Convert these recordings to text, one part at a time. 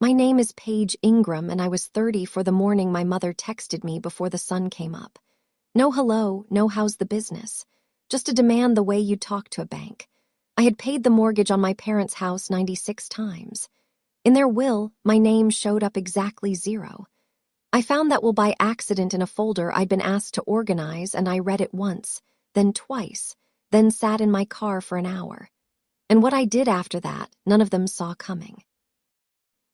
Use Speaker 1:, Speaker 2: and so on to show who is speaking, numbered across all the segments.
Speaker 1: My name is Paige Ingram, and I was 30 for the morning my mother texted me before the sun came up. No hello, no how's the business. Just a demand the way you talk to a bank. I had paid the mortgage on my parents' house 96 times. In their will, my name showed up exactly 0. I found that will by accident in a folder I'd been asked to organize, and I read it once, then twice, then sat in my car for an hour. And what I did after that, none of them saw coming.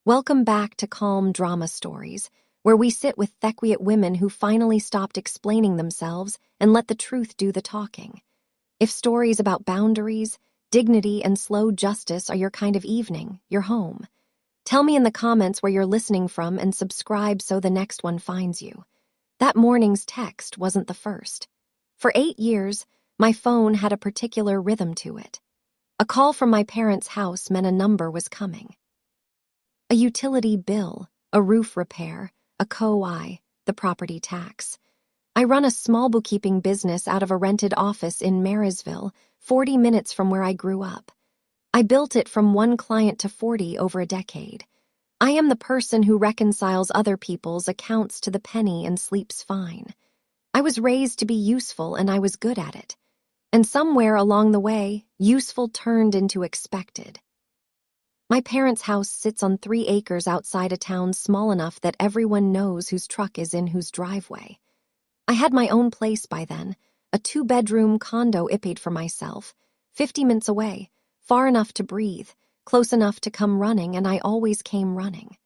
Speaker 1: Welcome back to Calm Drama Stories, where we sit with thequiet women who finally stopped explaining themselves and let the truth do the talking. If stories about boundaries, dignity, and slow justice are your kind of evening, you're home. Tell me in the comments where you're listening from and subscribe so the next one finds you. That morning's text wasn't the first. For 8 years, my phone had a particular rhythm to it. A call from my parents' house meant a number was coming. A utility bill, a roof repair, a COI, the property tax. I run a small bookkeeping business out of a rented office in Marysville, 40 minutes from where I grew up. I built it from 1 client to 40 over a decade. I am the person who reconciles other people's accounts to the penny and sleeps fine. I was raised to be useful, and I was good at it. And somewhere along the way, useful turned into expected. My parents' house sits on 3 acres outside a town small enough that everyone knows whose truck is in whose driveway. I had my own place by then, a 2-bedroom condo I paid for myself, 50 minutes away, far enough to breathe, close enough to come running, and I always came running.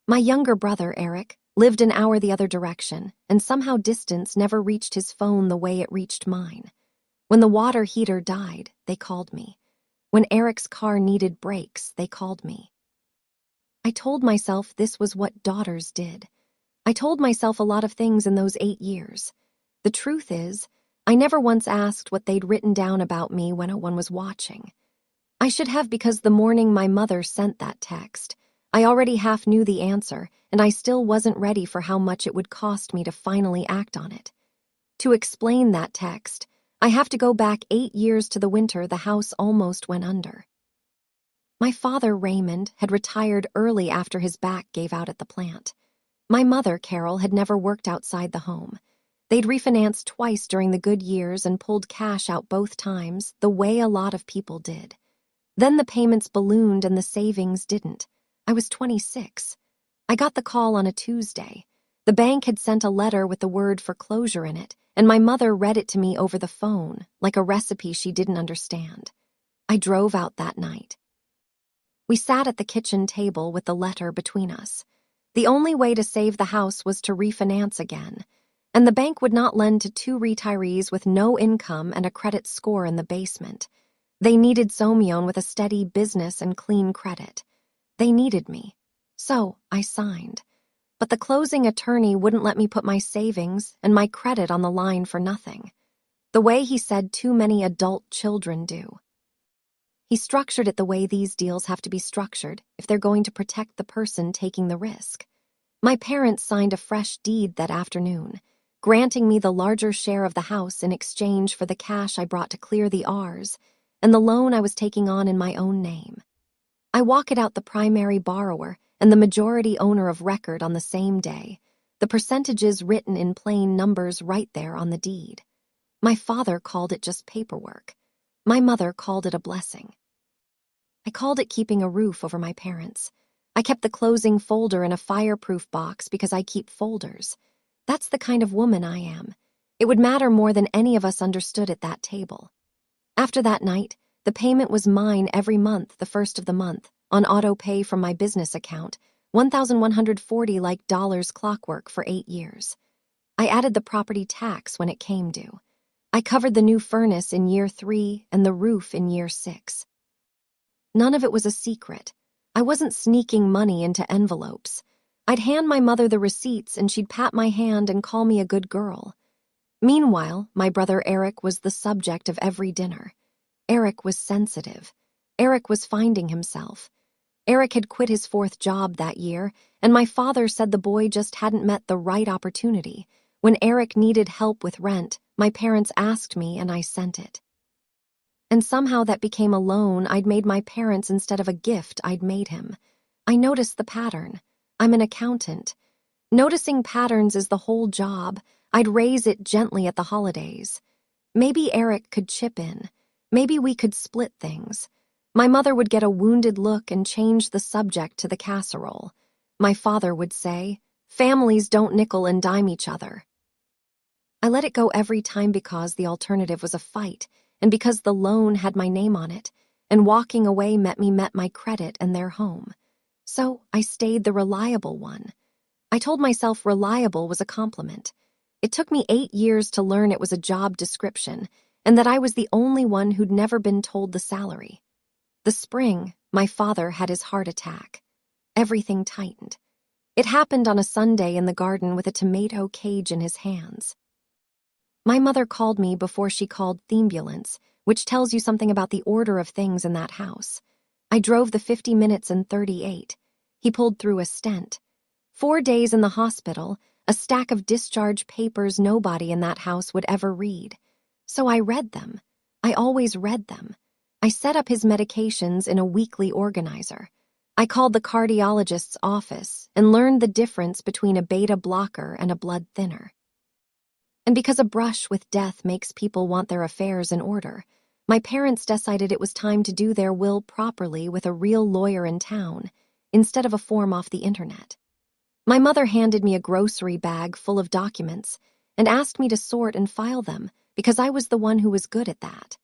Speaker 1: My younger brother, Eric, lived an hour the other direction, and somehow distance never reached his phone the way it reached mine. When the water heater died, they called me. When Eric's car needed brakes, they called me. I told myself this was what daughters did. I told myself a lot of things in those 8 years. The truth is, I never once asked what they'd written down about me when no one was watching. I should have, because the morning my mother sent that text, I already half knew the answer, and I still wasn't ready for how much it would cost me to finally act on it. To explain that text, I have to go back 8 years to the winter the house almost went under. My father, Raymond, had retired early after his back gave out at the plant. My mother, Carol, had never worked outside the home. They'd refinanced twice during the good years and pulled cash out both times, the way a lot of people did. Then the payments ballooned and the savings didn't. I was 26. I got the call on a Tuesday. The bank had sent a letter with the word foreclosure in it, and my mother read it to me over the phone, like a recipe she didn't understand. I drove out that night. We sat at the kitchen table with the letter between us. The only way to save the house was to refinance again, and the bank would not lend to 2 retirees with no income and a credit score in the basement. They needed Somion with a steady business and clean credit. They needed me. So I signed. But the closing attorney wouldn't let me put my savings and my credit on the line for nothing, the way he said too many adult children do. He structured it the way these deals have to be structured if they're going to protect the person taking the risk. My parents signed a fresh deed that afternoon, granting me the larger share of the house in exchange for the cash I brought to clear the R's and the loan I was taking on in my own name. I walked out the primary borrower and the majority owner of record on the same day, the percentages written in plain numbers right there on the deed. My father called it just paperwork. My mother called it a blessing. I called it keeping a roof over my parents. I kept the closing folder in a fireproof box because I keep folders. That's the kind of woman I am. It would matter more than any of us understood at that table. After that night, the payment was mine every month, the first of the month, on auto pay from my business account, $1,140 like dollars clockwork for 8 years. I added the property tax when it came due. I covered the new furnace in year 3 and the roof in year 6. None of it was a secret. I wasn't sneaking money into envelopes. I'd hand my mother the receipts and she'd pat my hand and call me a good girl. Meanwhile, my brother Eric was the subject of every dinner. Eric was sensitive. Eric was finding himself. Eric had quit his 4th job that year, and my father said the boy just hadn't met the right opportunity. When Eric needed help with rent, my parents asked me and I sent it. And somehow that became a loan I'd made my parents instead of a gift I'd made him. I noticed the pattern. I'm an accountant. Noticing patterns is the whole job. I'd raise it gently at the holidays. Maybe Eric could chip in. Maybe we could split things. My mother would get a wounded look and change the subject to the casserole. My father would say, "Families don't nickel and dime each other." I let it go every time because the alternative was a fight, and because the loan had my name on it, and walking away met my credit and their home. So I stayed the reliable one. I told myself reliable was a compliment. It took me 8 years to learn it was a job description, and that I was the only one who'd never been told the salary. The spring, my father had his heart attack. Everything tightened. It happened on a Sunday in the garden with a tomato cage in his hands. My mother called me before she called thembulance, which tells you something about the order of things in that house. I drove the 50 minutes in 38. He pulled through a stent. 4 days in the hospital, a stack of discharge papers nobody in that house would ever read. So I read them. I always read them. I set up his medications in a weekly organizer. I called the cardiologist's office and learned the difference between a beta blocker and a blood thinner. And because a brush with death makes people want their affairs in order, my parents decided it was time to do their will properly with a real lawyer in town, instead of a form off the internet. My mother handed me a grocery bag full of documents and asked me to sort and file them because I was the one who was good at that.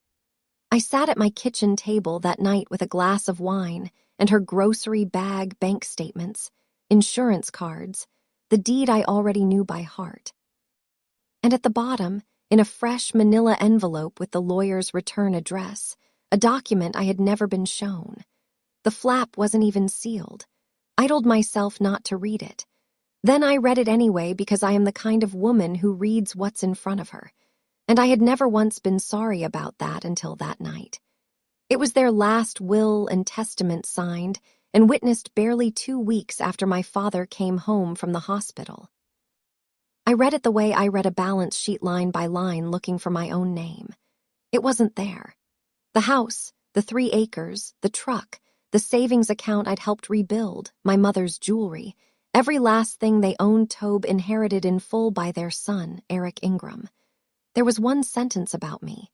Speaker 1: I sat at my kitchen table that night with a glass of wine and her grocery bag bank statements, insurance cards, the deed I already knew by heart. And at the bottom, in a fresh manila envelope with the lawyer's return address, a document I had never been shown. The flap wasn't even sealed. I told myself not to read it. Then I read it anyway because I am the kind of woman who reads what's in front of her, and I had never once been sorry about that until that night. It was their last will and testament signed and witnessed barely 2 weeks after my father came home from the hospital. I read it the way I read a balance sheet line by line looking for my own name. It wasn't there. The house, the 3 acres, the truck, the savings account I'd helped rebuild, my mother's jewelry, every last thing they owned Tobe inherited in full by their son, Eric Ingram. There was one sentence about me.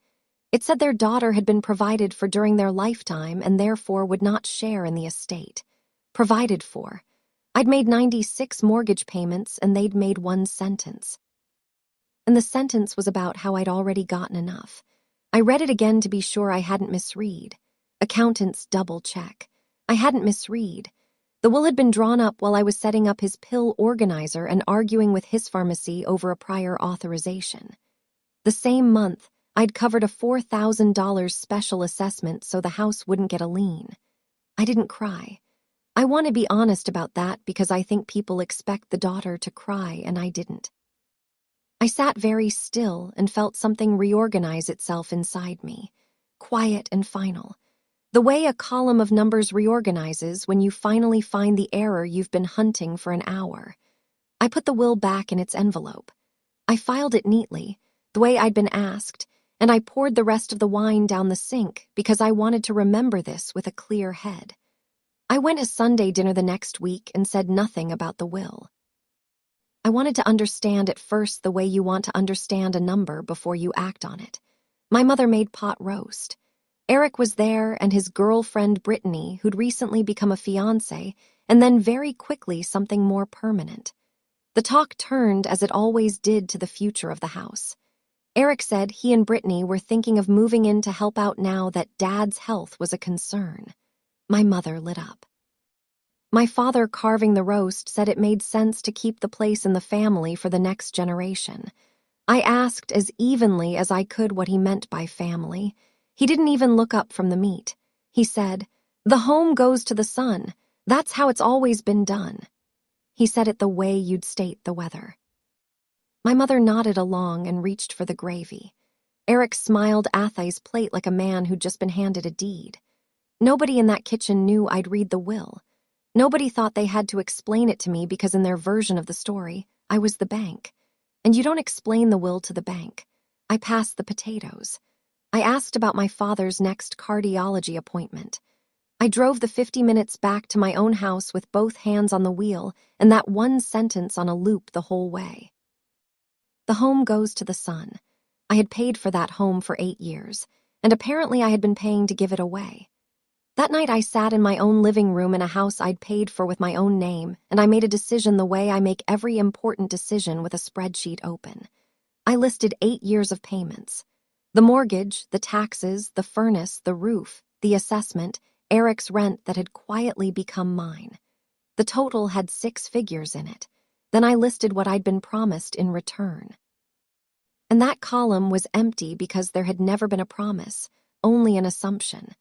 Speaker 1: It said their daughter had been provided for during their lifetime and therefore would not share in the estate. Provided for. I'd made 96 mortgage payments and they'd made 1 sentence. And the sentence was about how I'd already gotten enough. I read it again to be sure I hadn't misread. Accountant's double check. I hadn't misread. The will had been drawn up while I was setting up his pill organizer and arguing with his pharmacy over a prior authorization. The same month, I'd covered a $4,000 special assessment so the house wouldn't get a lien. I didn't cry. I want to be honest about that because I think people expect the daughter to cry and I didn't. I sat very still and felt something reorganize itself inside me, quiet and final. The way a column of numbers reorganizes when you finally find the error you've been hunting for an hour. I put the will back in its envelope. I filed it neatly, the way I'd been asked, and I poured the rest of the wine down the sink because I wanted to remember this with a clear head. I went to Sunday dinner the next week and said nothing about the will. I wanted to understand at first the way you want to understand a number before you act on it. My mother made pot roast. Eric was there and his girlfriend Brittany, who'd recently become a fiancé, and then very quickly something more permanent. The talk turned, as it always did, to the future of the house. Eric said he and Brittany were thinking of moving in to help out now that Dad's health was a concern. My mother lit up. My father carving the roast said it made sense to keep the place in the family for the next generation. I asked as evenly as I could what he meant by family. He didn't even look up from the meat. He said, "The home goes to the son. That's how it's always been done." He said it the way you'd state the weather. My mother nodded along and reached for the gravy. Eric smiled Athai's plate like a man who'd just been handed a deed. Nobody in that kitchen knew I'd read the will. Nobody thought they had to explain it to me because in their version of the story, I was the bank. And you don't explain the will to the bank. I passed the potatoes. I asked about my father's next cardiology appointment. I drove the 50 minutes back to my own house with both hands on the wheel and that one sentence on a loop the whole way. The home goes to the son. I had paid for that home for 8 years, and apparently I had been paying to give it away. That night I sat in my own living room in a house I'd paid for with my own name, and I made a decision the way I make every important decision with a spreadsheet open. I listed 8 years of payments. The mortgage, the taxes, the furnace, the roof, the assessment, Eric's rent that had quietly become mine. The total had 6 figures in it. Then I listed what I'd been promised in return. And that column was empty because there had never been a promise, only an assumption.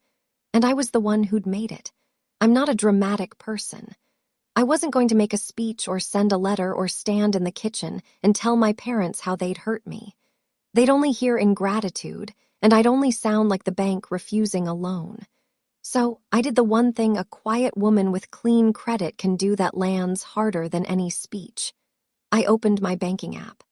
Speaker 1: And I was the one who'd made it. I'm not a dramatic person. I wasn't going to make a speech or send a letter or stand in the kitchen and tell my parents how they'd hurt me. They'd only hear ingratitude, and I'd only sound like the bank refusing a loan. So I did the one thing a quiet woman with clean credit can do that lands harder than any speech. I opened my banking app.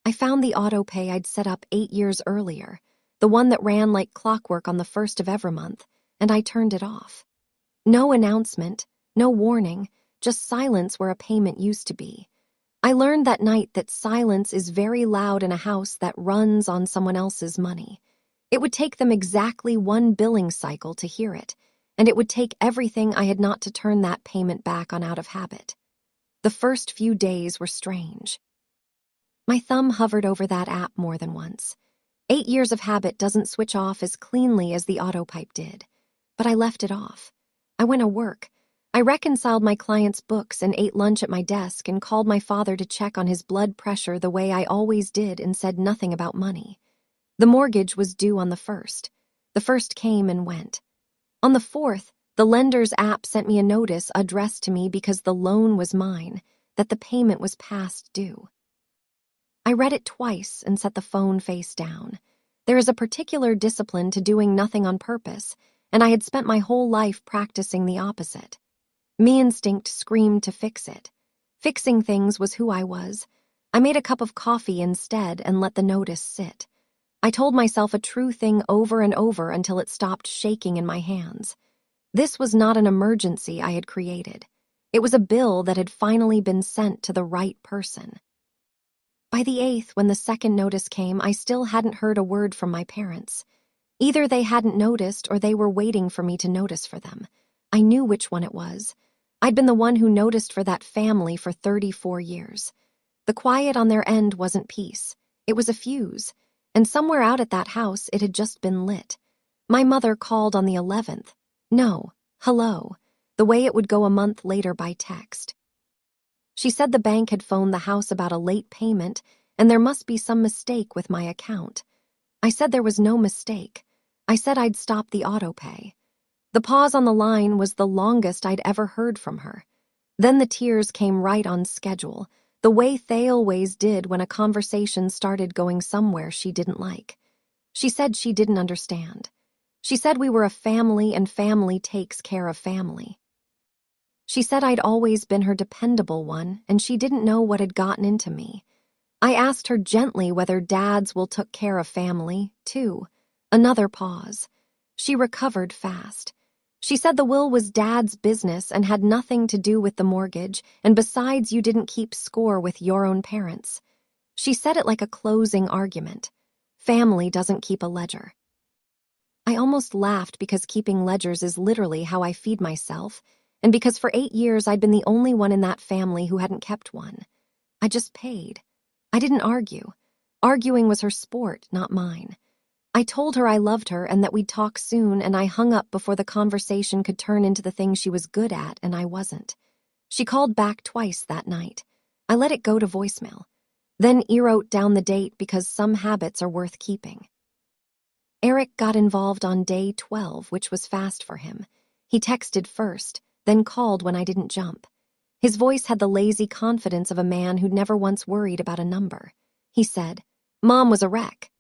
Speaker 1: I found the auto pay I'd set up 8 years earlier, the one that ran like clockwork on the 1st of every month, and I turned it off. No announcement, no warning, just silence where a payment used to be. I learned that night that silence is very loud in a house that runs on someone else's money. It would take them exactly 1 billing cycle to hear it, and it would take everything I had not to turn that payment back on out of habit. The first few days were strange. My thumb hovered over that app more than once. 8 years of habit doesn't switch off as cleanly as the autopipe did, but I left it off. I went to work. I reconciled my clients' books and ate lunch at my desk and called my father to check on his blood pressure the way I always did and said nothing about money. The mortgage was due on the 1st. The 1st came and went. On the 4th, the lender's app sent me a notice addressed to me because the loan was mine, that the payment was past due. I read it twice and set the phone face down. There is a particular discipline to doing nothing on purpose, and I had spent my whole life practicing the opposite. Me instinct screamed to fix it. Fixing things was who I was. I made a cup of coffee instead and let the notice sit. I told myself a true thing over and over until it stopped shaking in my hands. This was not an emergency I had created. It was a bill that had finally been sent to the right person. By the 8th, when the 2nd notice came, I still hadn't heard a word from my parents. Either they hadn't noticed or they were waiting for me to notice for them. I knew which one it was. I'd been the one who noticed for that family for 34 years. The quiet on their end wasn't peace. It was a fuse, and somewhere out at that house it had just been lit. My mother called on the 11th. No, hello, the way it would go a month later by text. She said the bank had phoned the house about a late payment, and there must be some mistake with my account. I said there was no mistake. I said I'd stop the auto pay. The pause on the line was the longest I'd ever heard from her. Then the tears came right on schedule, the way they always did when a conversation started going somewhere she didn't like. She said she didn't understand. She said we were a family and family takes care of family. She said I'd always been her dependable one and she didn't know what had gotten into me. I asked her gently whether dads will took care of family, too. Another pause. She recovered fast. She said the will was Dad's business and had nothing to do with the mortgage, and besides, you didn't keep score with your own parents. She said it like a closing argument. Family doesn't keep a ledger. I almost laughed because keeping ledgers is literally how I feed myself, and because for 8 years I'd been the only one in that family who hadn't kept one. I just paid. I didn't argue. Arguing was her sport, not mine. I told her I loved her and that we'd talk soon, and I hung up before the conversation could turn into the thing she was good at and I wasn't. She called back twice that night. I let it go to voicemail. Then wrote down the date because some habits are worth keeping. Eric got involved on day 12, which was fast for him. He texted first, then called when I didn't jump. His voice had the lazy confidence of a man who'd never once worried about a number. He said, "Mom was a wreck."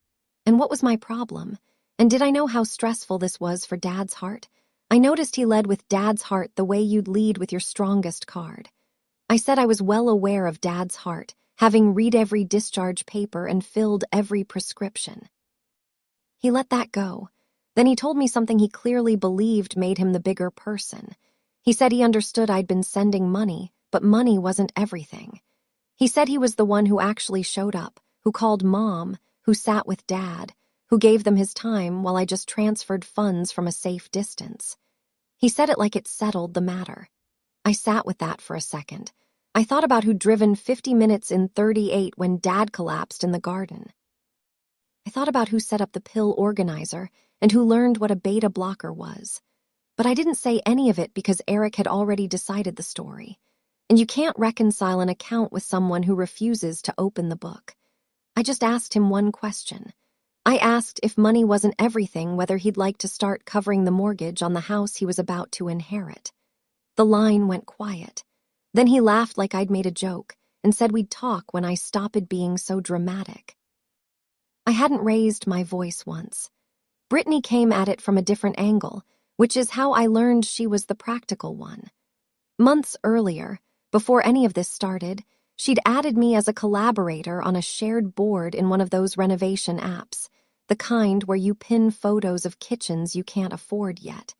Speaker 1: And what was my problem? And did I know how stressful this was for Dad's heart? I noticed he led with Dad's heart the way you'd lead with your strongest card. I said I was well aware of Dad's heart, having read every discharge paper and filled every prescription. He let that go. Then he told me something he clearly believed made him the bigger person. He said he understood I'd been sending money, but money wasn't everything. He said he was the one who actually showed up, who called Mom, who sat with Dad, who gave them his time while I just transferred funds from a safe distance. He said it like it settled the matter. I sat with that for a second. I thought about who'd driven 50 minutes in 38 when Dad collapsed in the garden. I thought about who set up the pill organizer and who learned what a beta blocker was. But I didn't say any of it because Eric had already decided the story. And you can't reconcile an account with someone who refuses to open the book. I just asked him one question. I asked if money wasn't everything, whether he'd like to start covering the mortgage on the house he was about to inherit. The line went quiet. Then he laughed like I'd made a joke and said we'd talk when I stopped being so dramatic. I hadn't raised my voice once. Brittany came at it from a different angle, which is how I learned she was the practical one. Months earlier, before any of this started, she'd added me as a collaborator on a shared board in one of those renovation apps, the kind where you pin photos of kitchens you can't afford yet.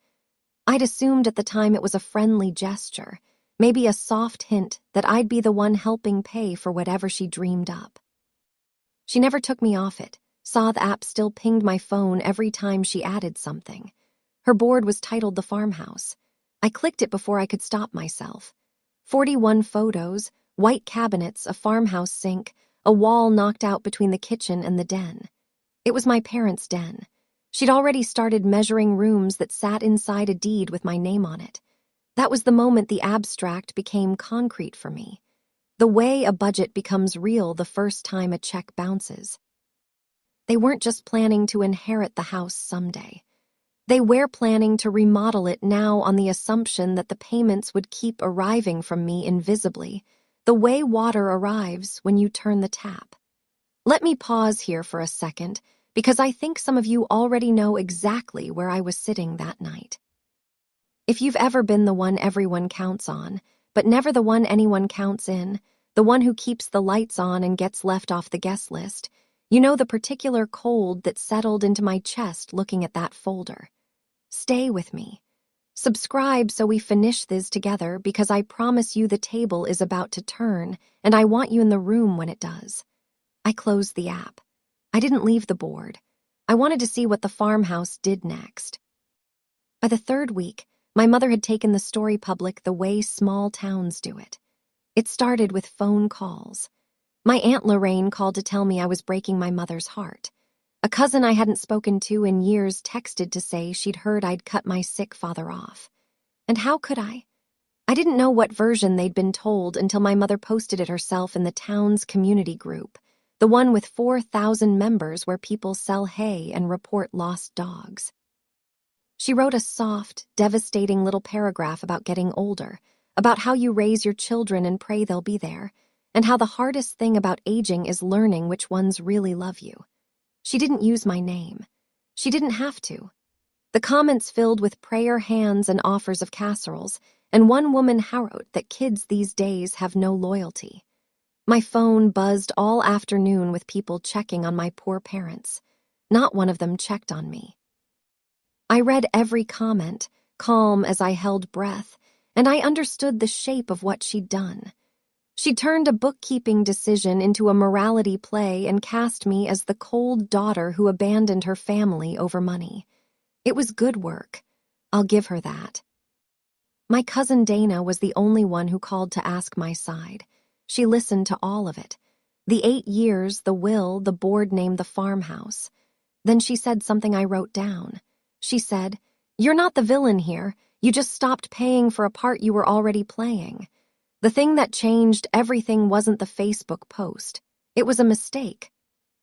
Speaker 1: I'd assumed at the time it was a friendly gesture, maybe a soft hint that I'd be the one helping pay for whatever she dreamed up. She never took me off it. Saw the app still pinged my phone every time she added something. Her board was titled The Farmhouse. I clicked it before I could stop myself. 41 photos, white cabinets, a farmhouse sink, a wall knocked out between the kitchen and the den. It was my parents' den. She'd already started measuring rooms that sat inside a deed with my name on it. That was the moment the abstract became concrete for me. The way a budget becomes real the first time a check bounces. They weren't just planning to inherit the house someday. They were planning to remodel it now on the assumption that the payments would keep arriving from me invisibly, the way water arrives when you turn the tap. Let me pause here for a second, because I think some of you already know exactly where I was sitting that night. If you've ever been the one everyone counts on, but never the one anyone counts in, the one who keeps the lights on and gets left off the guest list, you know the particular cold that settled into my chest looking at that folder. Stay with me. Subscribe so we finish this together, because I promise you the table is about to turn, and I want you in the room when it does. I closed the app. I didn't leave the board. I wanted to see what the farmhouse did next. By the third week, my mother had taken the story public the way small towns do it. It started with phone calls. My Aunt Lorraine called to tell me I was breaking my mother's heart. A cousin I hadn't spoken to in years texted to say she'd heard I'd cut my sick father off. And how could I? I didn't know what version they'd been told until my mother posted it herself in the town's community group, the one with 4,000 members where people sell hay and report lost dogs. She wrote a soft, devastating little paragraph about getting older, about how you raise your children and pray they'll be there, and how the hardest thing about aging is learning which ones really love you. She didn't use my name. She didn't have to. The comments filled with prayer hands and offers of casseroles, and one woman wrote that kids these days have no loyalty. My phone buzzed all afternoon with people checking on my poor parents. Not one of them checked on me. I read every comment, calm as I held breath, and I understood the shape of what she'd done. She turned a bookkeeping decision into a morality play and cast me as the cold daughter who abandoned her family over money. It was good work. I'll give her that. My cousin Dana was the only one who called to ask my side. She listened to all of it. The 8 years, the will, the board named the farmhouse. Then she said something I wrote down. She said, "You're not the villain here. You just stopped paying for a part you were already playing. The thing that changed everything wasn't the Facebook post. It was a mistake.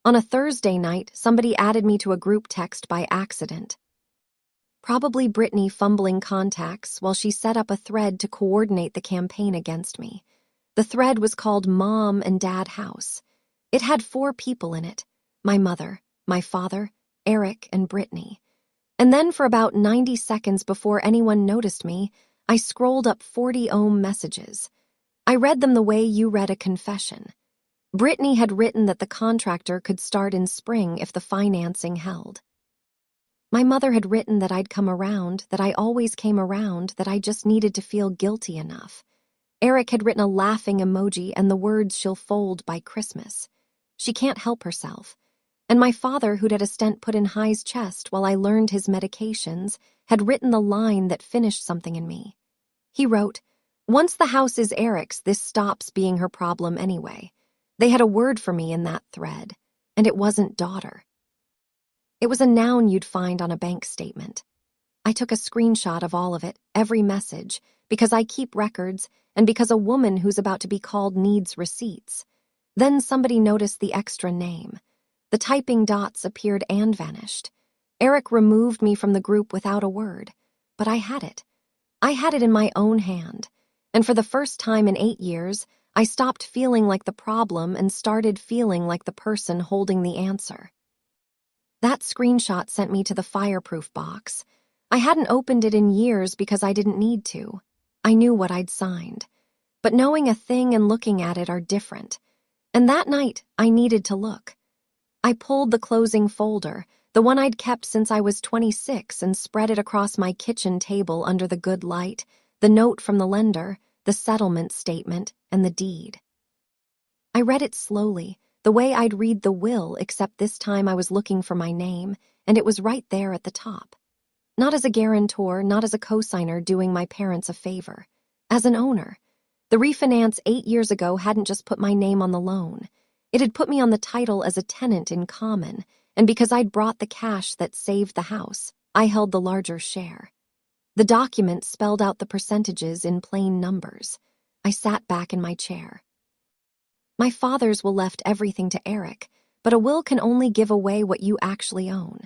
Speaker 1: On a Thursday night, somebody added me to a group text by accident. Probably Brittany fumbling contacts while she set up a thread to coordinate the campaign against me. The thread was called Mom and Dad House. It had 4 people in it: my mother, my father, Eric, and Brittany. And then for about 90 seconds before anyone noticed me, I scrolled up 40 ohm messages. I read them the way you read a confession. Brittany had written that the contractor could start in spring if the financing held. My mother had written that I'd come around, that I always came around, that I just needed to feel guilty enough. Eric had written a laughing emoji and the words "she'll fold by Christmas." She can't help herself. And my father, who'd had a stent put in High's chest while I learned his medications, had written the line that finished something in me. He wrote, "Once the house is Eric's, this stops being her problem anyway." They had a word for me in that thread, and it wasn't daughter. It was a noun you'd find on a bank statement. I took a screenshot of all of it, every message, because I keep records and because a woman who's about to be called needs receipts. Then somebody noticed the extra name. The typing dots appeared and vanished. Eric removed me from the group without a word, but I had it. I had it in my own hand, and for the first time in 8 years, I stopped feeling like the problem and started feeling like the person holding the answer. That screenshot sent me to the fireproof box. I hadn't opened it in years because I didn't need to. I knew what I'd signed. But knowing a thing and looking at it are different. And that night, I needed to look. I pulled the closing folder, the one I'd kept since I was 26, and spread it across my kitchen table under the good light, the note from the lender, the settlement statement, and the deed. I read it slowly, the way I'd read the will, except this time I was looking for my name, and it was right there at the top. Not as a guarantor, not as a cosigner doing my parents a favor. As an owner. The refinance 8 years ago hadn't just put my name on the loan. It had put me on the title as a tenant in common, and because I'd brought the cash that saved the house, I held the larger share. The document spelled out the percentages in plain numbers. I sat back in my chair. My father's will left everything to Eric, but a will can only give away what you actually own.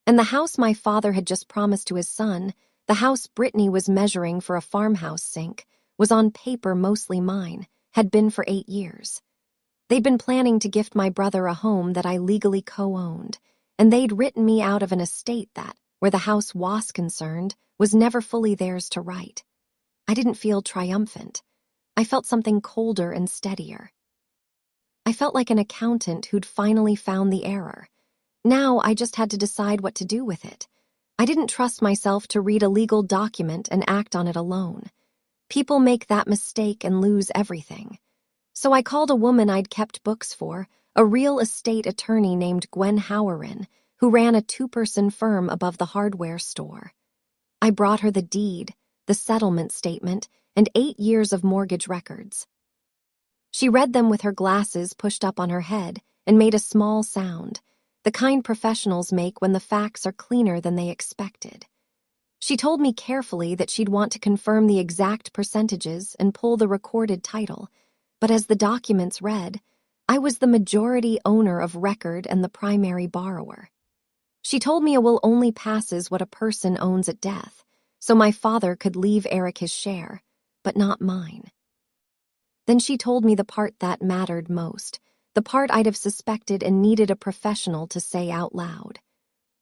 Speaker 1: And the house my father had just promised to his son, the house Brittany was measuring for a farmhouse sink, was on paper mostly mine, had been for 8 years. They'd been planning to gift my brother a home that I legally co-owned, and they'd written me out of an estate that, where the house was concerned, was never fully theirs to write. I didn't feel triumphant. I felt something colder and steadier. I felt like an accountant who'd finally found the error. Now I just had to decide what to do with it. I didn't trust myself to read a legal document and act on it alone. People make that mistake and lose everything. So I called a woman I'd kept books for, a real estate attorney named Gwen Howerin, who ran a 2-person firm above the hardware store. I brought her the deed, the settlement statement, and 8 years of mortgage records. She read them with her glasses pushed up on her head and made a small sound, the kind professionals make when the facts are cleaner than they expected. She told me carefully that she'd want to confirm the exact percentages and pull the recorded title, but as the documents read, I was the majority owner of record and the primary borrower. She told me a will only passes what a person owns at death, so my father could leave Eric his share, but not mine. Then she told me the part that mattered most, the part I'd have suspected and needed a professional to say out loud.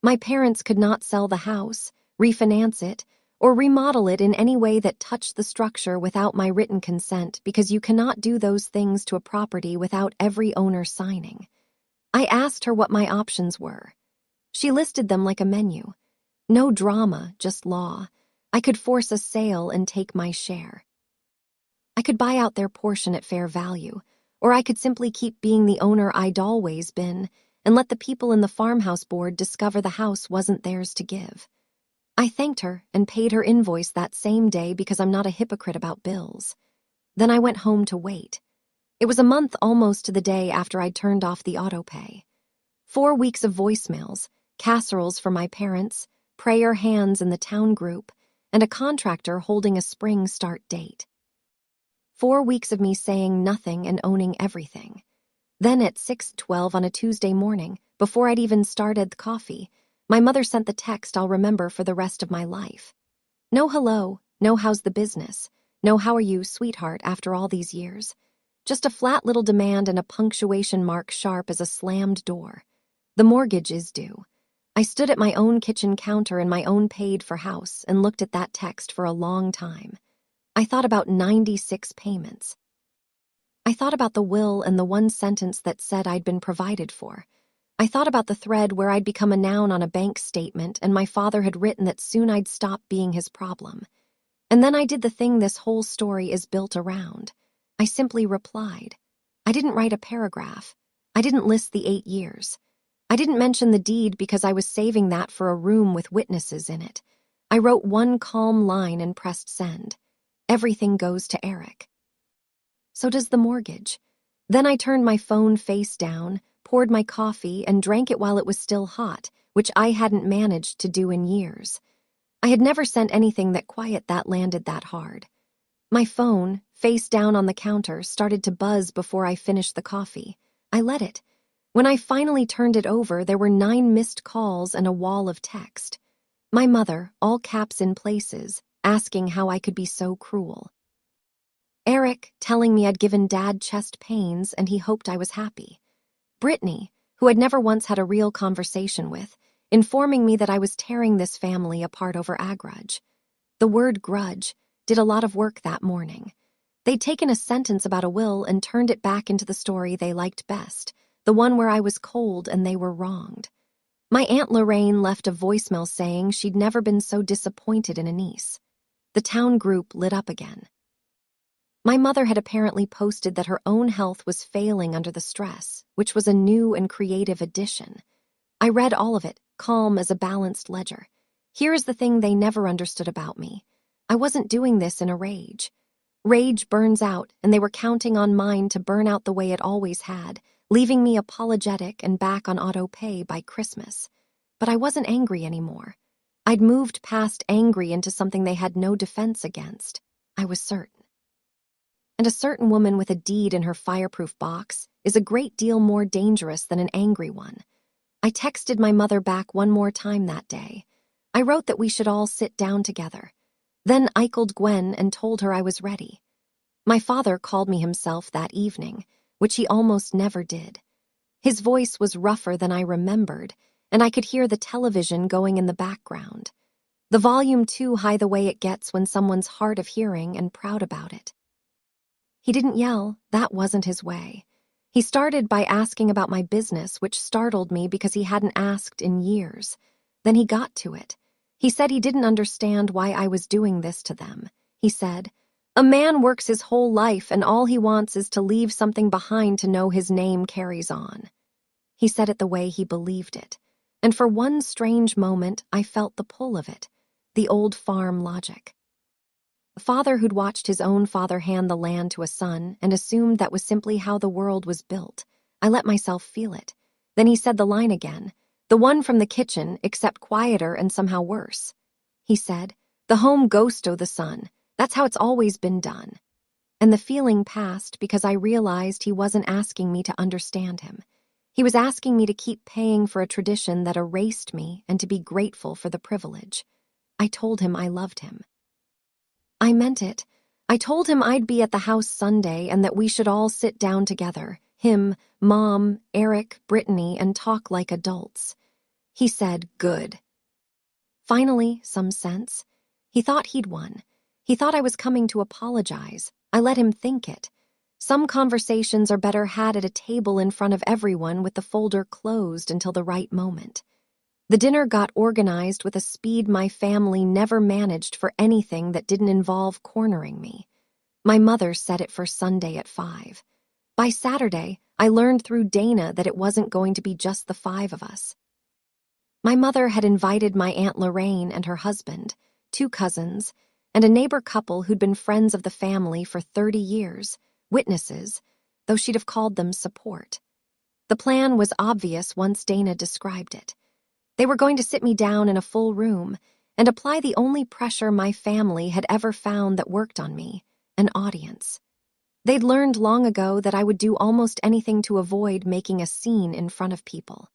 Speaker 1: My parents could not sell the house, refinance it, or remodel it in any way that touched the structure without my written consent, because you cannot do those things to a property without every owner signing. I asked her what my options were. She listed them like a menu. No drama, just law. I could force a sale and take my share. I could buy out their portion at fair value, or I could simply keep being the owner I'd always been and let the people in the farmhouse board discover the house wasn't theirs to give. I thanked her and paid her invoice that same day because I'm not a hypocrite about bills. Then I went home to wait. It was a month almost to the day after I'd turned off the autopay. 4 weeks of voicemails, casseroles for my parents, prayer hands in the town group, and a contractor holding a spring start date. 4 weeks of me saying nothing and owning everything. Then at 6:12 on a Tuesday morning, before I'd even started the coffee, my mother sent the text I'll remember for the rest of my life. No hello, no how's the business, no how are you, sweetheart, after all these years. Just a flat little demand and a punctuation mark sharp as a slammed door. The mortgage is due. I stood at my own kitchen counter in my own paid-for house and looked at that text for a long time. I thought about 96 payments. I thought about the will and the one sentence that said I'd been provided for. I thought about the thread where I'd become a noun on a bank statement and my father had written that soon I'd stop being his problem. And then I did the thing this whole story is built around. I simply replied. I didn't write a paragraph. I didn't list the 8 years. I didn't mention the deed because I was saving that for a room with witnesses in it. I wrote one calm line and pressed send. Everything goes to Eric. So does the mortgage. Then I turned my phone face down, poured my coffee, and drank it while it was still hot, which I hadn't managed to do in years. I had never sent anything that landed that hard. My phone, face down on the counter, started to buzz before I finished the coffee. I let it. When I finally turned it over, there were 9 missed calls and a wall of text. My mother, all caps in places, asking how I could be so cruel. Eric telling me I'd given Dad chest pains and he hoped I was happy. Brittany, who I'd never once had a real conversation with, informing me that I was tearing this family apart over a grudge. The word grudge did a lot of work that morning. They'd taken a sentence about a will and turned it back into the story they liked best, the one where I was cold and they were wronged. My Aunt Lorraine left a voicemail saying she'd never been so disappointed in a niece. The town group lit up again. My mother had apparently posted that her own health was failing under the stress, which was a new and creative addition. I read all of it, calm as a balanced ledger. Here's the thing they never understood about me. I wasn't doing this in a rage. Rage burns out, and they were counting on mine to burn out the way it always had, leaving me apologetic and back on auto pay by Christmas. But I wasn't angry anymore. I'd moved past angry into something they had no defense against. I was certain. And a certain woman with a deed in her fireproof box is a great deal more dangerous than an angry one. I texted my mother back one more time that day. I wrote that we should all sit down together. Then Eicheled Gwen and told her I was ready. My father called me himself that evening, which he almost never did. His voice was rougher than I remembered, and I could hear the television going in the background. The volume too high the way it gets when someone's hard of hearing and proud about it. He didn't yell, that wasn't his way. He started by asking about my business, which startled me because he hadn't asked in years. Then he got to it. He said he didn't understand why I was doing this to them. He said, "A man works his whole life and all he wants is to leave something behind to know his name carries on." He said it the way he believed it. And for one strange moment, I felt the pull of it, the old farm logic. A father who'd watched his own father hand the land to a son and assumed that was simply how the world was built. I let myself feel it. Then he said the line again, the one from the kitchen, except quieter and somehow worse. He said, "The home ghost o' the son. That's how it's always been done." And the feeling passed because I realized he wasn't asking me to understand him. He was asking me to keep paying for a tradition that erased me and to be grateful for the privilege. I told him I loved him. I meant it. I told him I'd be at the house Sunday and that we should all sit down together, him, Mom, Eric, Brittany, and talk like adults. He said, "Good." Finally, some sense. He thought he'd won. He thought I was coming to apologize. I let him think it. Some conversations are better had at a table in front of everyone with the folder closed until the right moment. The dinner got organized with a speed my family never managed for anything that didn't involve cornering me. My mother set it for Sunday at 5. By Saturday, I learned through Dana that it wasn't going to be just the 5 of us. My mother had invited my Aunt Lorraine and her husband, 2 cousins, and a neighbor couple who'd been friends of the family for 30 years, witnesses, though she'd have called them support. The plan was obvious once Dana described it. They were going to sit me down in a full room and apply the only pressure my family had ever found that worked on me, an audience. They'd learned long ago that I would do almost anything to avoid making a scene in front of people.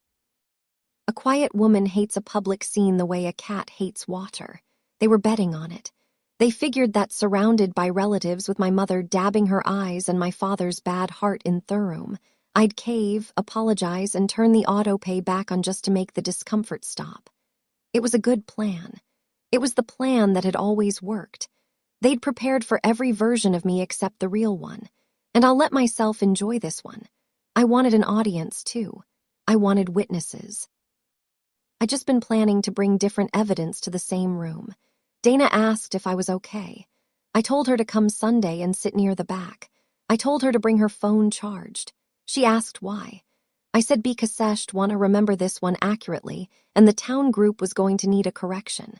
Speaker 1: A quiet woman hates a public scene the way a cat hates water. They were betting on it. They figured that surrounded by relatives with my mother dabbing her eyes and my father's bad heart in Thurum, I'd cave, apologize, and turn the auto pay back on just to make the discomfort stop. It was a good plan. It was the plan that had always worked. They'd prepared for every version of me except the real one, and I'll let myself enjoy this one. I wanted an audience, too. I wanted witnesses. I'd just been planning to bring different evidence to the same room. Dana asked if I was okay. I told her to come Sunday and sit near the back. I told her to bring her phone charged. She asked why. I said because Sesht want to remember this one accurately, and the town group was going to need a correction.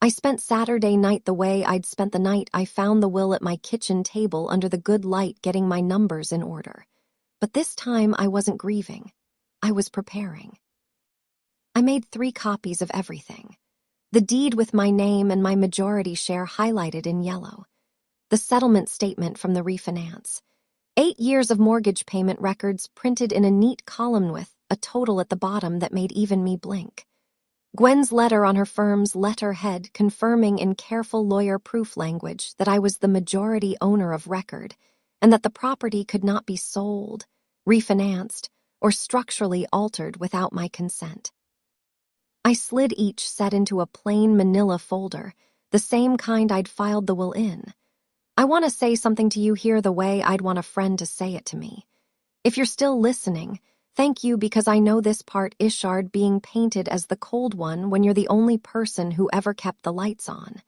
Speaker 1: I spent Saturday night the way I'd spent the night I found the will at my kitchen table under the good light getting my numbers in order. But this time I wasn't grieving. I was preparing. I made 3 copies of everything. The deed with my name and my majority share highlighted in yellow. The settlement statement from the refinance. 8 years of mortgage payment records printed in a neat column with a total at the bottom that made even me blink. Gwen's letter on her firm's letterhead confirming in careful lawyer-proof language that I was the majority owner of record and that the property could not be sold, refinanced, or structurally altered without my consent. I slid each set into a plain manila folder, the same kind I'd filed the will in. I want to say something to you here the way I'd want a friend to say it to me. If you're still listening, thank you because I know this part Ishard being painted as the cold one when you're the only person who ever kept the lights on.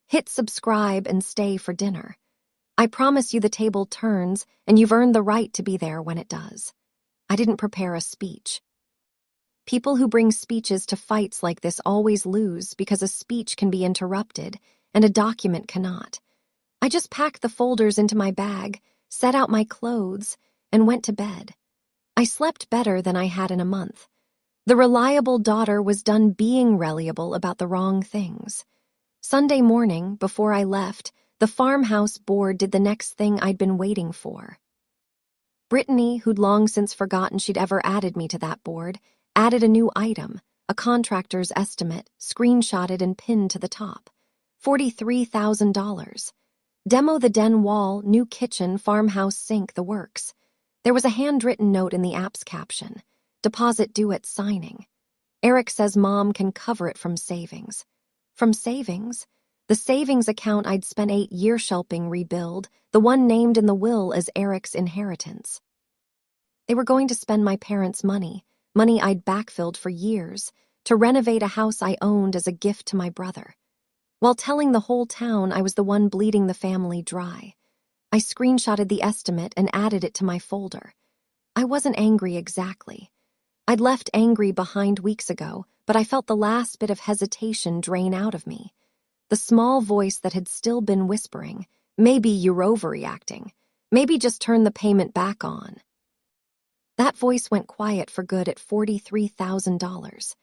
Speaker 1: Hit subscribe and stay for dinner. I promise you the table turns and you've earned the right to be there when it does. I didn't prepare a speech. People who bring speeches to fights like this always lose because a speech can be interrupted and a document cannot. I just packed the folders into my bag, set out my clothes, and went to bed. I slept better than I had in a month. The reliable daughter was done being reliable about the wrong things. Sunday morning, before I left, the farmhouse board did the next thing I'd been waiting for. Brittany, who'd long since forgotten she'd ever added me to that board, added a new item, a contractor's estimate, screenshotted and pinned to the top. $43,000. Demo the den wall, new kitchen, farmhouse sink, the works. There was a handwritten note in the app's caption. Deposit due at signing. Eric says Mom can cover it from savings. From savings? The savings account I'd spent 8 years helping rebuild, the one named in the will as Eric's inheritance. They were going to spend my parents' money I'd backfilled for years, to renovate a house I owned as a gift to my brother. While telling the whole town I was the one bleeding the family dry. I screenshotted the estimate and added it to my folder. I wasn't angry exactly. I'd left angry behind weeks ago, but I felt the last bit of hesitation drain out of me. The small voice that had still been whispering, maybe you're overreacting, maybe just turn the payment back on. That voice went quiet for good at $43,000.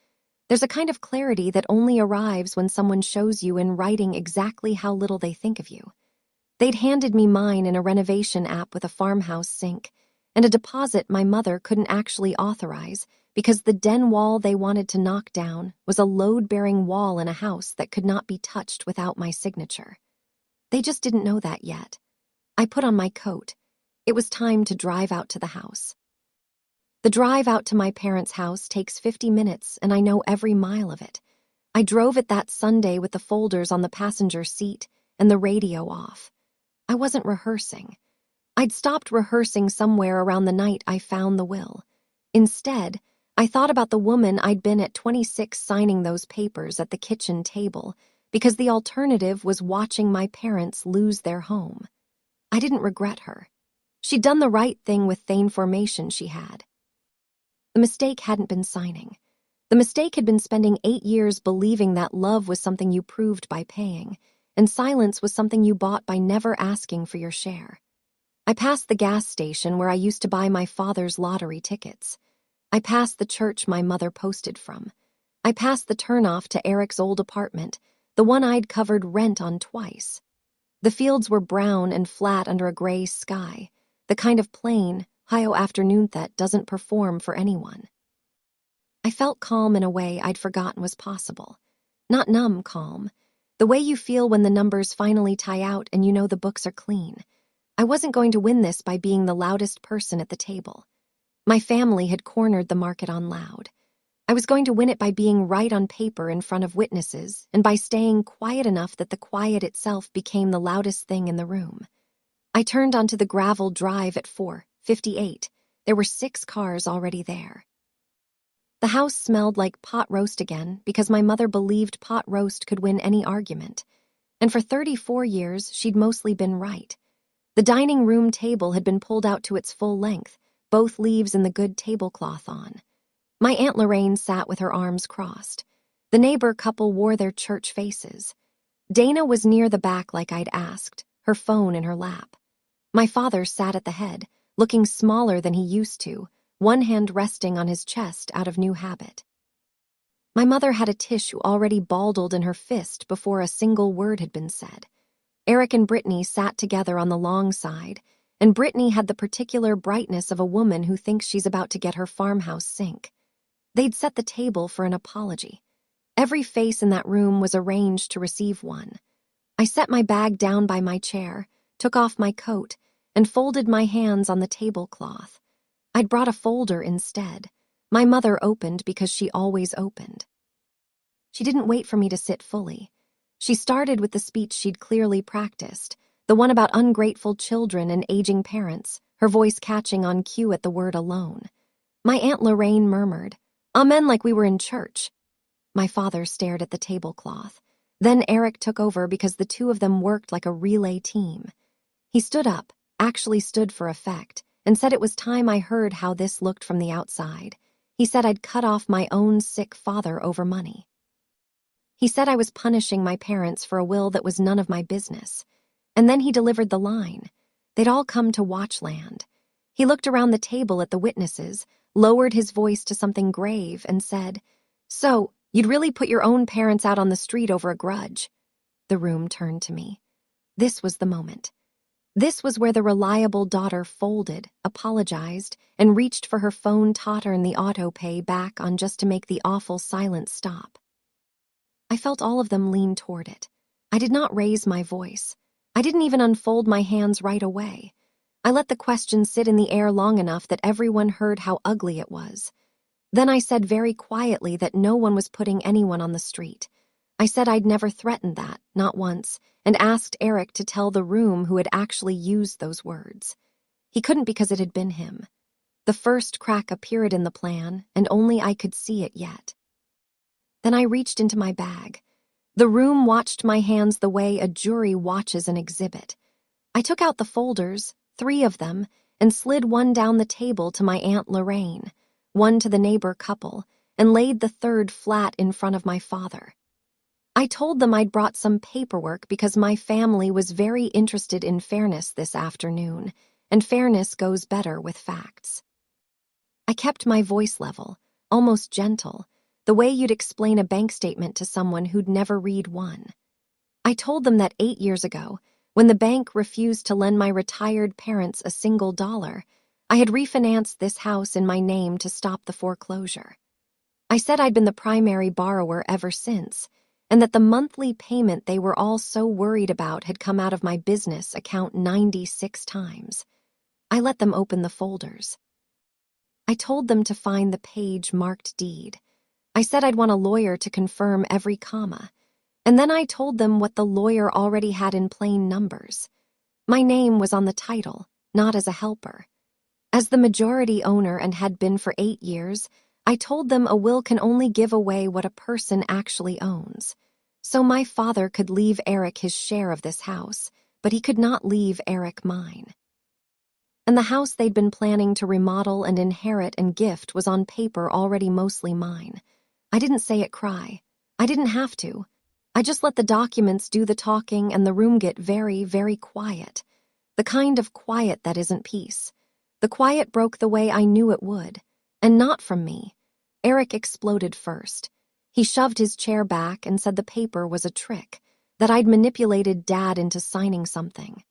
Speaker 1: There's a kind of clarity that only arrives when someone shows you in writing exactly how little they think of you. They'd handed me mine in a renovation app with a farmhouse sink, and a deposit my mother couldn't actually authorize because the den wall they wanted to knock down was a load-bearing wall in a house that could not be touched without my signature. They just didn't know that yet. I put on my coat. It was time to drive out to the house. The drive out to my parents' house takes 50 minutes, and I know every mile of it. I drove it that Sunday with the folders on the passenger seat and the radio off. I wasn't rehearsing. I'd stopped rehearsing somewhere around the night I found the will. Instead, I thought about the woman I'd been at 26 signing those papers at the kitchen table, because the alternative was watching my parents lose their home. I didn't regret her. She'd done the right thing with the information she had. The mistake hadn't been signing. The mistake had been spending 8 years believing that love was something you proved by paying, and silence was something you bought by never asking for your share. I passed the gas station where I used to buy my father's lottery tickets. I passed the church my mother posted from. I passed the turnoff to Eric's old apartment, the one I'd covered rent on twice. The fields were brown and flat under a gray sky, the kind of plain, Ohio afternoon that doesn't perform for anyone. I felt calm in a way I'd forgotten was possible. Not numb calm, the way you feel when the numbers finally tie out and you know the books are clean. I wasn't going to win this by being the loudest person at the table. My family had cornered the market on loud. I was going to win it by being right on paper in front of witnesses and by staying quiet enough that the quiet itself became the loudest thing in the room. I turned onto the gravel drive at 4:58. There were 6 cars already there. The house smelled like pot roast again because my mother believed pot roast could win any argument. And for 34 years, she'd mostly been right. The dining room table had been pulled out to its full length, both leaves and the good tablecloth on. My Aunt Lorraine sat with her arms crossed. The neighbor couple wore their church faces. Dana was near the back like I'd asked, her phone in her lap. My father sat at the head, looking smaller than he used to, one hand resting on his chest out of new habit. My mother had a tissue already baldled in her fist before a single word had been said. Eric and Brittany sat together on the long side, and Brittany had the particular brightness of a woman who thinks she's about to get her farmhouse sink. They'd set the table for an apology. Every face in that room was arranged to receive one. I set my bag down by my chair, took off my coat, and folded my hands on the tablecloth. I'd brought a folder instead. My mother opened because she always opened. She didn't wait for me to sit fully. She started with the speech she'd clearly practiced, the one about ungrateful children and aging parents, her voice catching on cue at the word alone. My Aunt Lorraine murmured, "Amen," like we were in church. My father stared at the tablecloth. Then Eric took over because the two of them worked like a relay team. He stood up, actually stood for effect, and said it was time I heard how this looked from the outside. He said I'd cut off my own sick father over money. He said I was punishing my parents for a will that was none of my business. And then he delivered the line. They'd all come to watch land. He looked around the table at the witnesses, lowered his voice to something grave, and said, "So, you'd really put your own parents out on the street over a grudge?" The room turned to me. This was the moment. This was where the reliable daughter folded, apologized, and reached for her phone totter and the auto-pay back on just to make the awful silence stop. I felt all of them lean toward it. I did not raise my voice. I didn't even unfold my hands right away. I let the question sit in the air long enough that everyone heard how ugly it was. Then I said very quietly that no one was putting anyone on the street. I said I'd never threatened that, not once, and asked Eric to tell the room who had actually used those words. He couldn't because it had been him. The first crack appeared in the plan, and only I could see it yet. Then I reached into my bag. The room watched my hands the way a jury watches an exhibit. I took out the folders, 3 of them, and slid one down the table to my Aunt Lorraine, one to the neighbor couple, and laid the third flat in front of my father. I told them I'd brought some paperwork because my family was very interested in fairness this afternoon, and fairness goes better with facts. I kept my voice level, almost gentle, the way you'd explain a bank statement to someone who'd never read one. I told them that 8 years ago, when the bank refused to lend my retired parents a single dollar, I had refinanced this house in my name to stop the foreclosure. I said I'd been the primary borrower ever since, and that the monthly payment they were all so worried about had come out of my business account 96 times. I let them open the folders. I told them to find the page marked deed. I said I'd want a lawyer to confirm every comma, and then I told them what the lawyer already had in plain numbers. My name was on the title, not as a helper. As the majority owner and had been for 8 years, I told them a will can only give away what a person actually owns. So my father could leave Eric his share of this house, but he could not leave Eric mine. And the house they'd been planning to remodel and inherit and gift was on paper already mostly mine. I didn't say it cry. I didn't have to. I just let the documents do the talking and the room get very, very quiet. The kind of quiet that isn't peace. The quiet broke the way I knew it would. And not from me. Eric exploded first. He shoved his chair back and said the paper was a trick, that I'd manipulated Dad into signing something.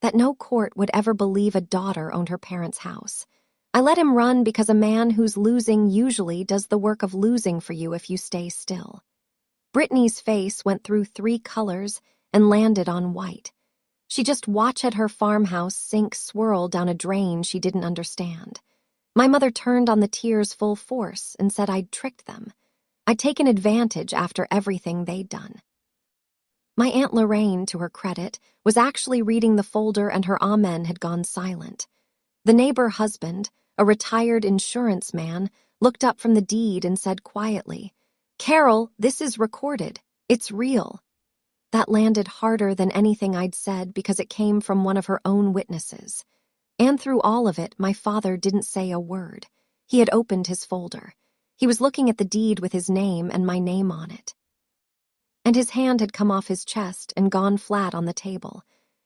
Speaker 1: That no court would ever believe a daughter owned her parents' house. I let him run because a man who's losing usually does the work of losing for you if you stay still. Brittany's face went through 3 colors and landed on white. She just watched her farmhouse sink swirl down a drain she didn't understand. My mother turned on the tears full force and said I'd tricked them. I'd taken advantage after everything they'd done. My Aunt Lorraine, to her credit, was actually reading the folder and her amen had gone silent. The neighbor husband, a retired insurance man, looked up from the deed and said quietly, "Carol, this is recorded. It's real." That landed harder than anything I'd said because it came from one of her own witnesses. And through all of it, my father didn't say a word. He had opened his folder. He was looking at the deed with his name and my name on it. And his hand had come off his chest and gone flat on the table.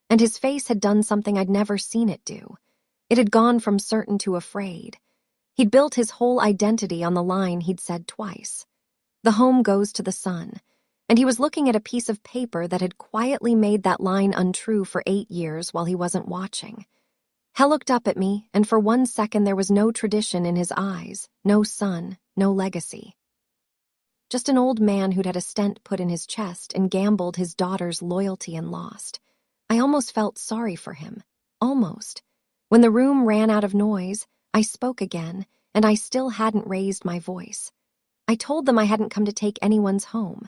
Speaker 1: And his face had done something I'd never seen it do. It had gone from certain to afraid. He'd built his whole identity on the line he'd said twice. The home goes to the son. And he was looking at a piece of paper that had quietly made that line untrue for 8 years while he wasn't watching. Hell looked up at me, and for 1 second there was no tradition in his eyes, no son, no legacy. Just an old man who'd had a stent put in his chest and gambled his daughter's loyalty and lost. I almost felt sorry for him. Almost. When the room ran out of noise, I spoke again, and I still hadn't raised my voice. I told them I hadn't come to take anyone's home.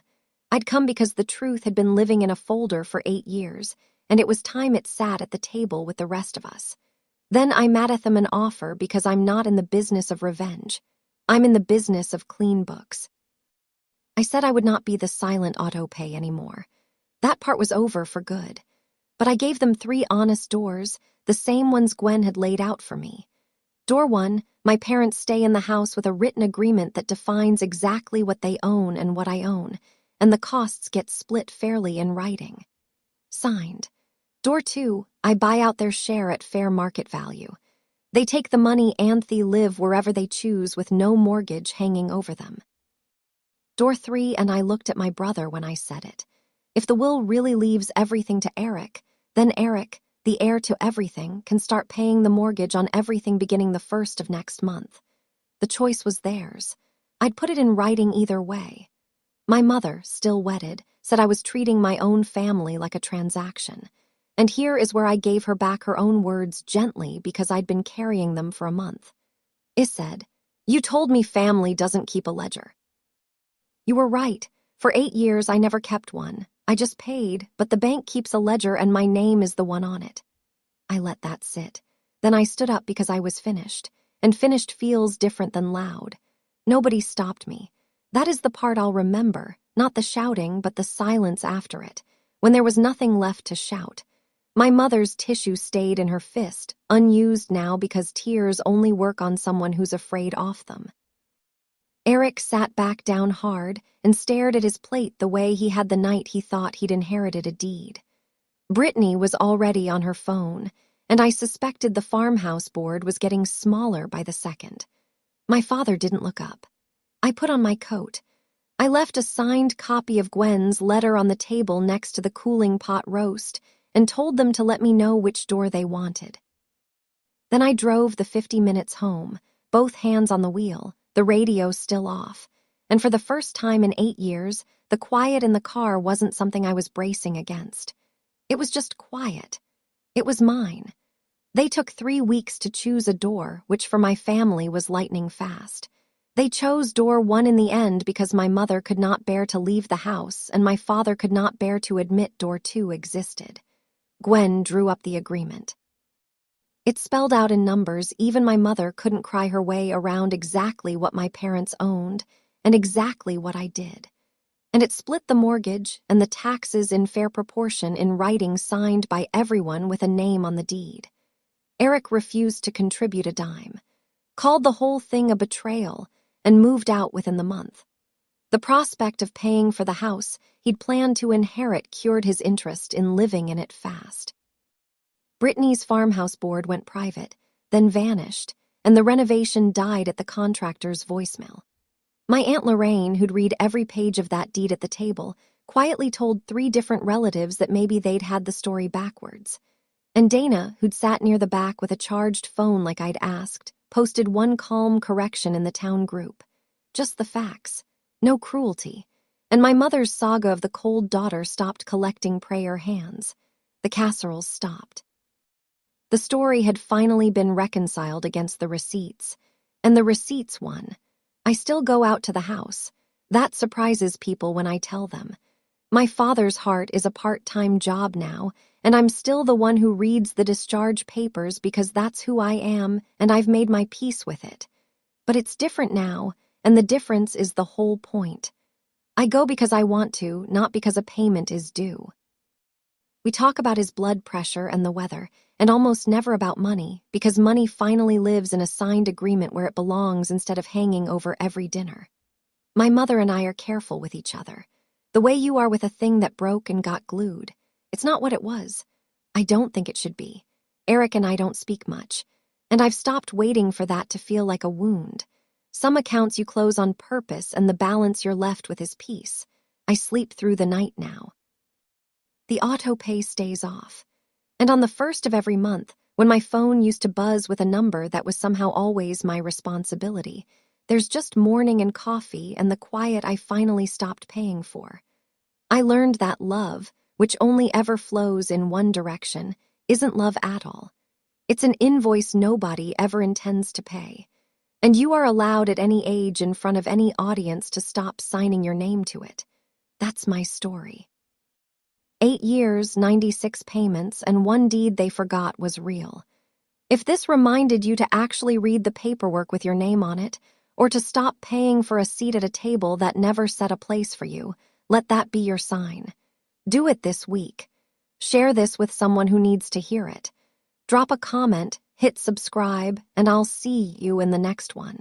Speaker 1: I'd come because the truth had been living in a folder for 8 years, and it was time it sat at the table with the rest of us. Then I made them an offer because I'm not in the business of revenge. I'm in the business of clean books. I said I would not be the silent auto-pay anymore. That part was over for good. But I gave them 3 honest doors, the same ones Gwen had laid out for me. Door 1, my parents stay in the house with a written agreement that defines exactly what they own and what I own, and the costs get split fairly in writing. Signed. Door 2, I buy out their share at fair market value. They take the money and they live wherever they choose with no mortgage hanging over them. Door 3, and I looked at my brother when I said it. If the will really leaves everything to Eric, then Eric, the heir to everything, can start paying the mortgage on everything beginning the 1st of next month. The choice was theirs. I'd put it in writing either way. My mother, still wedded, said I was treating my own family like a transaction. And here is where I gave her back her own words gently because I'd been carrying them for a month. It said, "You told me family doesn't keep a ledger." You were right. For 8 years, I never kept one. I just paid, but the bank keeps a ledger and my name is the one on it. I let that sit. Then I stood up because I was finished, and finished feels different than loud. Nobody stopped me. That is the part I'll remember, not the shouting, but the silence after it, when there was nothing left to shout. My mother's tissue stayed in her fist, unused now because tears only work on someone who's afraid off them. Eric sat back down hard and stared at his plate the way he had the night he thought he'd inherited a deed. Brittany was already on her phone, and I suspected the farmhouse board was getting smaller by the second. My father didn't look up. I put on my coat. I left a signed copy of Gwen's letter on the table next to the cooling pot roast and told them to let me know which door they wanted. Then I drove the 50 minutes home, both hands on the wheel, the radio still off, and for the first time in 8 years, the quiet in the car wasn't something I was bracing against. It was just quiet. It was mine. They took 3 weeks to choose a door, which for my family was lightning fast. They chose door 1 in the end because my mother could not bear to leave the house and my father could not bear to admit door 2 existed. Gwen drew up the agreement. It spelled out in numbers even my mother couldn't cry her way around exactly what my parents owned and exactly what I did. And it split the mortgage and the taxes in fair proportion in writing signed by everyone with a name on the deed. Eric refused to contribute a dime, called the whole thing a betrayal, and moved out within the month. The prospect of paying for the house he'd planned to inherit cured his interest in living in it fast. Brittany's farmhouse board went private, then vanished, and the renovation died at the contractor's voicemail. My Aunt Lorraine, who'd read every page of that deed at the table, quietly told 3 different relatives that maybe they'd had the story backwards. And Dana, who'd sat near the back with a charged phone like I'd asked, posted one calm correction in the town group. Just the facts. No cruelty. And my mother's saga of the cold daughter stopped collecting prayer hands. The casseroles stopped. The story had finally been reconciled against the receipts, and the receipts won. I still go out to the house. That surprises people when I tell them. My father's heart is a part-time job now, and I'm still the one who reads the discharge papers because that's who I am, and I've made my peace with it. But it's different now, and the difference is the whole point. I go because I want to, not because a payment is due. We talk about his blood pressure and the weather, and almost never about money, because money finally lives in a signed agreement where it belongs instead of hanging over every dinner. My mother and I are careful with each other. The way you are with a thing that broke and got glued. It's not what it was. I don't think it should be. Eric and I don't speak much, and I've stopped waiting for that to feel like a wound. Some accounts you close on purpose, and the balance you're left with is peace. I sleep through the night now. The auto pay stays off. And on the first of every month, when my phone used to buzz with a number that was somehow always my responsibility, there's just morning and coffee and the quiet I finally stopped paying for. I learned that love, which only ever flows in one direction, isn't love at all. It's an invoice nobody ever intends to pay. And you are allowed at any age in front of any audience to stop signing your name to it. That's my story. 8 years, 96 payments, and one deed they forgot was real. If this reminded you to actually read the paperwork with your name on it, or to stop paying for a seat at a table that never set a place for you, let that be your sign. Do it this week. Share this with someone who needs to hear it. Drop a comment, hit subscribe, and I'll see you in the next one.